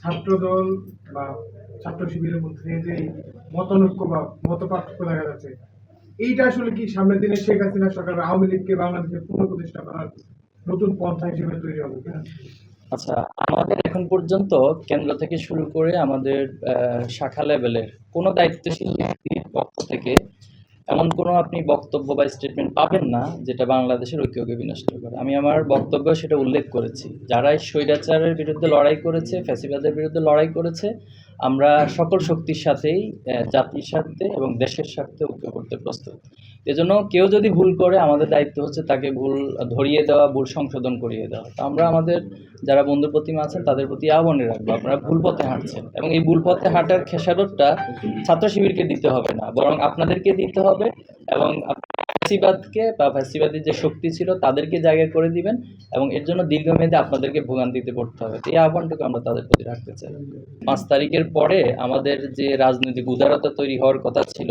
ছাত্রদল বা ছাত্র শিবিরের মধ্যে যে মতানৈক্য বা মত পার্থক্য দেখা যাচ্ছে, এইটা আসলে কি সামনের দিনে শেখ হাসিনা সরকার আওয়ামী লীগকে বাংলাদেশে পুনঃপ্রতিষ্ঠা করার নতুন পন্থা হিসেবে তৈরি হবে কিনা? আচ্ছা, আমাদের এখন পর্যন্ত কেন্দ্র থেকে শুরু করে আমাদের শাখা লেভেলের কোনো দায়িত্বশীল ব্যক্তির পক্ষ থেকে এমন কোনো আপনি বক্তব্য বা স্টেটমেন্ট পাবেন না যেটা বাংলাদেশের ঐক্যকে বিনষ্ট করে। আমি আমার বক্তব্যে সেটা উল্লেখ করেছি। যারা এই স্বৈরাচারের বিরুদ্ধে লড়াই করেছে, ফ্যাসিবাদের বিরুদ্ধে লড়াই করেছে, আমরা সকল শক্তির সাথেই জাতির স্বার্থে এবং দেশের স্বার্থে ঐক্য করতে প্রস্তুত। এজন্য কেউ যদি ভুল করে আমাদের দায়িত্ব হচ্ছে তাকে ভুল ধরিয়ে দেওয়া, ভুল সংশোধন করিয়ে দেওয়া। তো আমরা আমাদের যারা বন্ধু প্রতিমা আছেন তাদের প্রতি আহ্বানে রাখবো, আপনারা ভুল পথে হাঁটছেন এবং এই ভুল পথে হাঁটার খেসারতটা ছাত্র শিবিরকে দিতে হবে না, বরং আপনাদেরকে দিতে হবে এবং ফ্যাসিবাদকে বা ফ্যাসিবাদী যে শক্তি ছিল তাদেরকে জায়গা করে দিবেন এবং এর জন্য দীর্ঘমেয়াদে আপনাদেরকে ভোগান্তিতে পড়তে হবে। এই আহ্বানটুকু আমরা তাদের প্রতি রাখতে চাই। 5 তারিখের পরে আমাদের যে রাজনৈতিক উদারতা তৈরি হওয়ার কথা ছিল,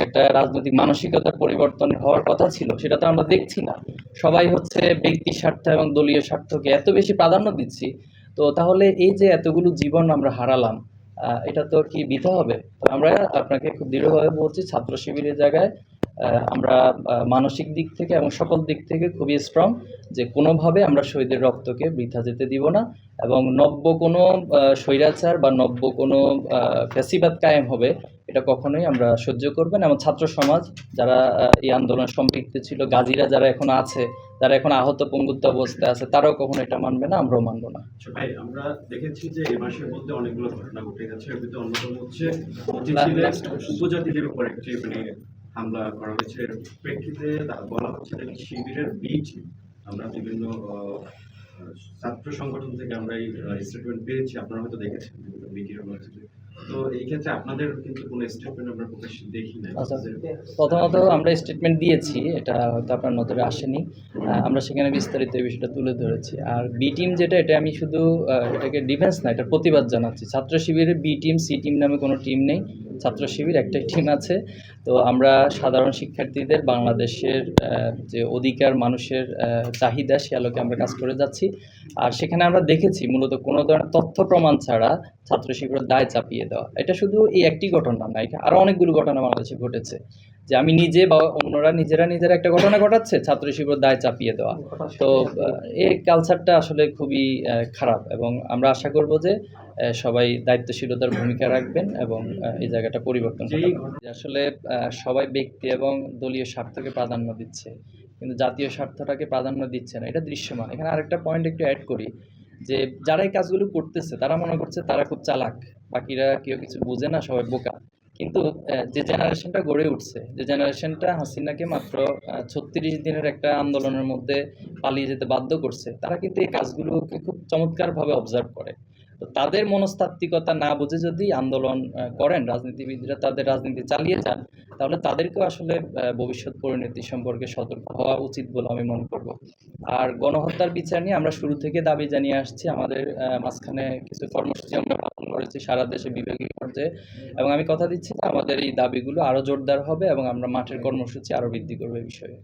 একটা রাজনৈতিক মানসিকতার পরিবর্তন হওয়ার কথা ছিল, সেটা তো আমরা দেখছি না। সবাই হচ্ছে ব্যক্তি স্বার্থ এবং দলীয় স্বার্থকে এত বেশি প্রাধান্য দিচ্ছি। তো তাহলে এই যে এতগুলো জীবন আমরা হারালাম, এটা তো কি বৃথা হবে? তো আমরা আপনাকে খুব দৃঢ়ভাবে বলছি, ছাত্র শিবিরের জায়গায় আমরা মানসিক দিক থেকে এবং সকল দিক থেকে খুবই স্ট্রং যে কোনোভাবে আমরা শহীদের রক্তকে বৃথা যেতে দিব না এবং নব্য কোনো স্বৈরাচার বা নব্য কোনো ফ্যাসিবাদ কায়েম হবে এটা কখনোই আমরা সহ্য করবেন। এবং ছাত্র সমাজ যারা এই আন্দোলনে সম্পৃক্ত ছিল, গাজীরা যারা এখন আছে, যারা এখন আহত পঙ্গুত্ব অবস্থায় আছে, তারাও কখনো এটা মানবে না, আমরাও মানবো না। ভাই, আমরা দেখেছি যে এই মাসের মধ্যে অনেকগুলো ঘটনা ঘটে গেছে। এর ভিতরে অন্যতম হচ্ছে উপজাতিদের উপর একটি হামলা করা হয়েছে। এর প্রেক্ষিতে বলা হচ্ছে যে শিবিরের বীজ আমরা বিভিন্ন ছাত্র সংগঠন থেকে আমরা এই স্টেটমেন্ট পেয়েছি, আপনারা হয়তো দেখেছেন বিভিন্ন মিডিয়া। তো এই ক্ষেত্রে আপনাদের কিন্তু কোনো স্টেটমেন্ট আমরা প্রকাশ্যে দেখি না। প্রথমত আমরা স্টেটমেন্ট দিয়েছি, এটা হয়তো আপনার নজরে আসেনি। আমরা সেখানে বিস্তারিত এই বিষয়টা তুলে ধরেছি। আর বি টিম যেটা, এটা আমি শুধু এটাকে ডিফেন্স না, এটা প্রতিবাদ জানাচ্ছি। ছাত্র শিবিরের বি টিম সি টিম নামে কোনো টিম নেই, ছাত্র শিবির একটাই টিম আছে। তো আমরা সাধারণ শিক্ষার্থীদের বাংলাদেশের যে অধিকার, মানুষের চাহিদা, সে আলোকে আমরা কাজ করে যাচ্ছি। আর সেখানে আমরা দেখেছি মূলত কোনো ধরনের তথ্য প্রমাণ ছাড়া ছাত্র শিবিরের দায় চাপিয়ে দেওয়া। এটা শুধু এই একটি ঘটনা না, এটা আরও অনেকগুলো ঘটনা বাংলাদেশে ঘটেছে যে আমি নিজে বা অন্যরা নিজেরা একটা ঘটনা ঘটাচ্ছে, ছাত্র শিবিরের দায় চাপিয়ে দেওয়া। তো এই কালচারটা আসলে খুবই খারাপ এবং আমরা আশা করব যে সবাই দায়িত্বশীলতার ভূমিকা রাখবেন এবং এই জায়গাটা পরিবর্তন করবেন। আসলে সবাই ব্যক্তি এবং দলীয় স্বার্থকে প্রাধান্য দিচ্ছে, কিন্তু জাতীয় স্বার্থটাকে প্রাধান্য দিচ্ছে না, এটা দৃশ্যমান। এখানে আরেকটা পয়েন্ট একটু অ্যাড করি যে যারা এই কাজগুলো করতেছে তারা মনে করছে তারা খুব চালাক, বাকিরা কেউ কিছু বোঝে না, সবাই বোকা। কিন্তু যে জেনারেশনটা গড়ে উঠছে, যে জেনারেশনটা হাসিনাকে মাত্র 36 দিনের একটা আন্দোলনের মধ্যে পালিয়ে যেতে বাধ্য করছে, তারা কিন্তু এই কাজগুলোকে খুব চমৎকারভাবে অবজার্ভ করে। তো তাদের মনস্তাত্ত্বিকতা না বুঝে যদি আন্দোলন করেন, রাজনীতিবিদরা তাদের রাজনীতি চালিয়ে যান, তাহলে তাদেরকেও আসলে ভবিষ্যৎ পরিণতি সম্পর্কে সতর্ক হওয়া উচিত বলে আমি মনে করব। আর গণহত্যার বিচার নিয়ে আমরা শুরু থেকে দাবি জানিয়ে আসছি। আমাদের মাঝখানে কিছু কর্মসূচি আমরা পালন করেছি সারা দেশে বিভাগীয় পর্যায়ে, এবং আমি কথা দিচ্ছি যে আমাদের এই দাবিগুলো আরও জোরদার হবে এবং আমরা মাঠের কর্মসূচি আরও বৃদ্ধি করবো এই বিষয়ে।